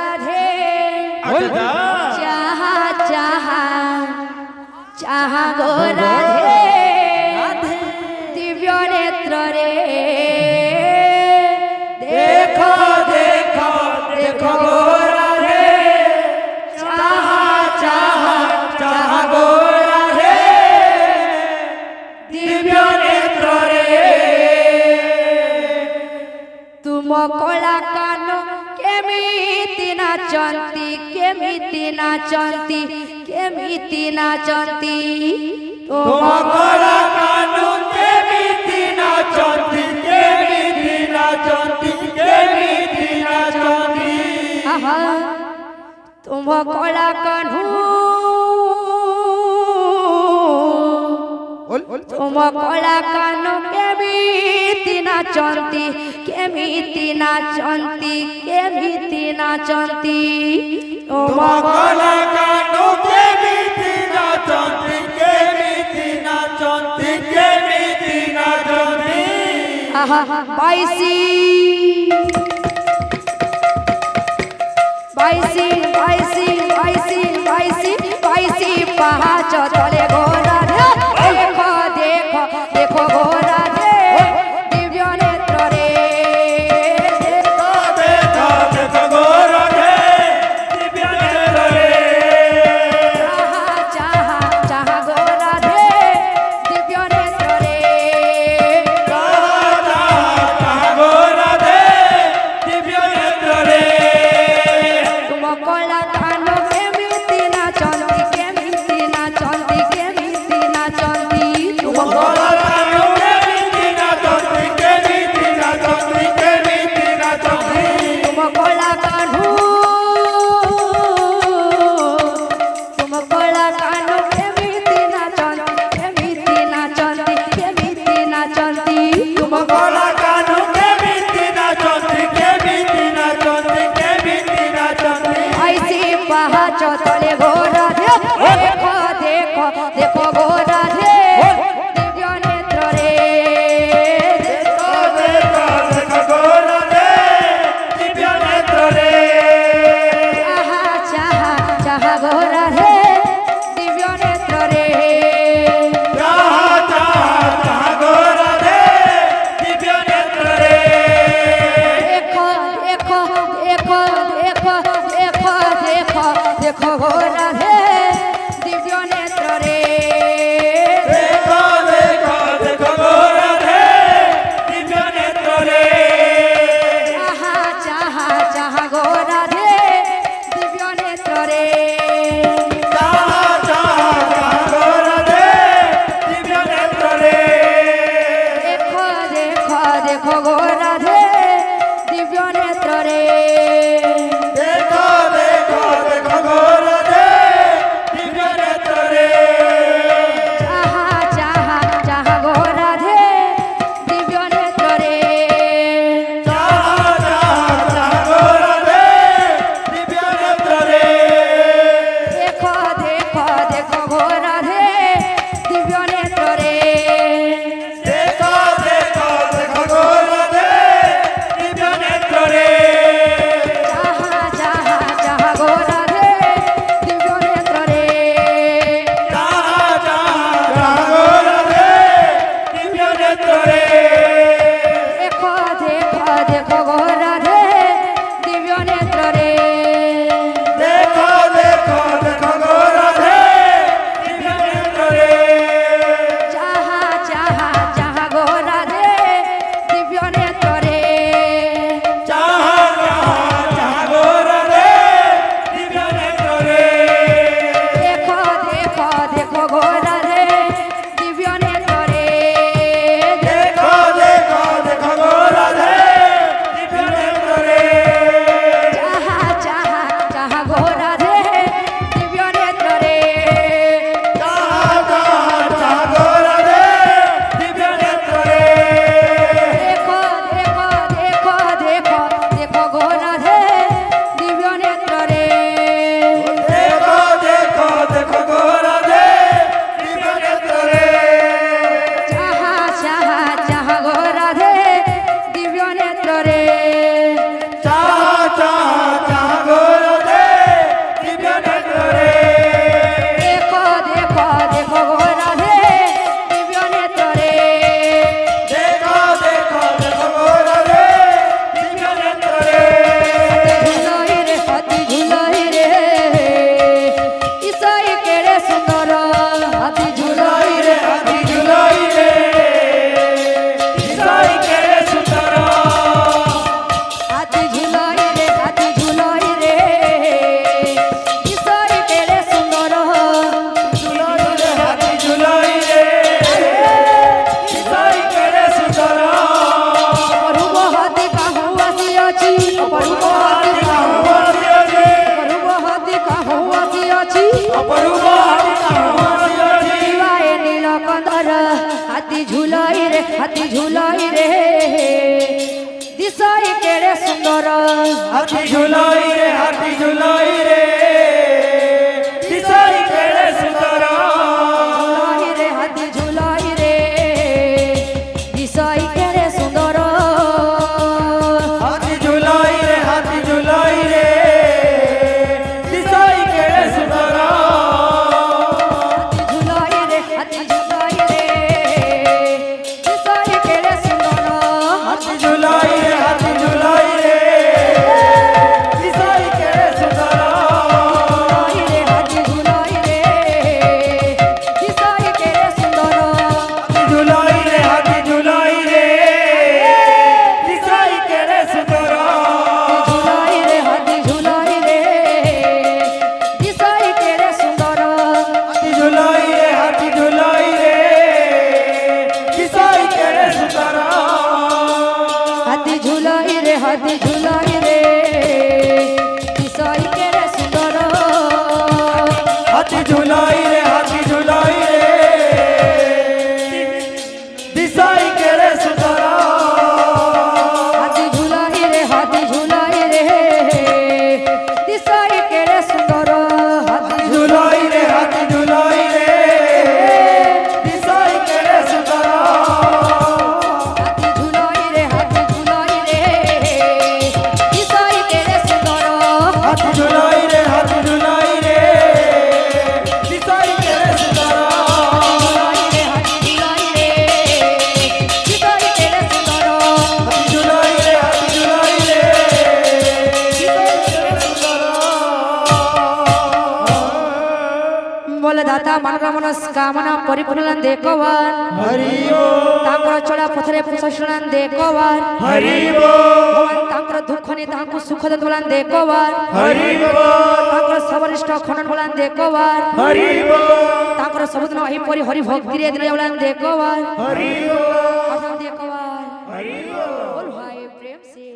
राधे चाहा चाहा चाहा गो राधे दिव्य नेत्र रे देखो देखो देखो गो राधे चाहा चाहा चाहा गो राधे दिव्य नेत्र रे तुम कला कान केमिति नाचंती केमिति नाचंती केमिति नाचंती तुम कला कान केमिति नाचंती केमिति नाचंती केमिति नाचंती आहा तुम कला कान्हू तुम कला कान केमिति नाचंती केमिति नाचंती केमिति नाचंती तुम कला कान केमिति नाचंती केमिति नाचंती केमिति नाचंती आहा बाईसी बाईसी बाईसी बाईसी बाईसी बाईसी पहाच तले गोरा देखो देखो देखो गोरा दिव्य नेत्र रे देखो देखो देखो गोरा दिव्य नेत्र रे चाहा चाहा गोरा दिव्य नेत्र रे चाहा गोरा दिव्य नेत्र रे तुम कला कान केमिति नाचंती केमिति नाचंती केमिति नाचंती तुम कला कान केमिति नाचंती केमिति नाचंती केमिति नाचंती तुम कला कान्हू तुम कला कान केमिति नाचंती केमिति नाचंती तुम कला कान केमिति नाचंती केमिति नाचंती केमिति नाचंती ऐसी पहाच तले गोरा देखो देखो देखो गोरा दिव्य नेत्र रे देखो देखो देखो गोरा दिव्य नेत्र रे चाहा चाहा चाहा गोरा दिव्य नेत्र रे चाहा चाहा चाहा गोरा दिव्य नेत्र रे देखो देखो देखो देखो देखो देखो देखो गोरा दिव्य नेत्र रे देखो देखो देखो गोरा दिव्य नेत्र रे चाहा चाहा चाहा गोरा दिव्य नेत्र रे चाहा चाहा चाहा गोरा दिव्य नेत्र रे देखो देखो देखो गोरा दिव्य नेत्र रे देखो देखो देखो गोरा हाथी झुलाई रे दिसाई केड़े सुंदर झुलाई रे हाथी झुलाई रे दिसाई केड़े सुंदर हाथी झुलाई रे दिसाई केड़े सुंदर हाथी झुलाई रे दिसाई केड़े सुंदर हाथी झुलाई रे दिसाई केड़े सुंदर हाथी झुलाई रे दिसाई केड़े सुंदर हाथी झुलाई रे दिसाई केड़े सुंदर झुलाई रे हाथी झुलाई रे दिसाई केड़े सुंदर हाथी झुलाई रे दिसाई केड़े सुंदर हाथी झुलाई रे दिसाई केड़े सुंदर हाथी झुलाई रे दिसाई केड़े सुंदर हाथी झुलाई रे दिसाई केड़े सुंदर हाथी झुलाई रे दिसाई केड़े सुंदर हाथी झुलाई रे दिसाई केड़े सुंदर हाथी झुलाई रे दिसाई केड़े सुंदर बोले दाता मानव मनस्कामना परिपूर्ण देखवान हरि बोल तांकर चला पथरे पुषण देखवान हरि बोल भगवान तांकर दुख ने तांको सुख दोलान देखवान हरि बोल तांकर सबरिष्ठ खनन बोलान देखवान हरि बोल तांकर सबदिन एहिपरि हरि भक्ति रे दिन बोलान देखवान हरि बोल देखवान हरि बोल बोल भाई प्रेम से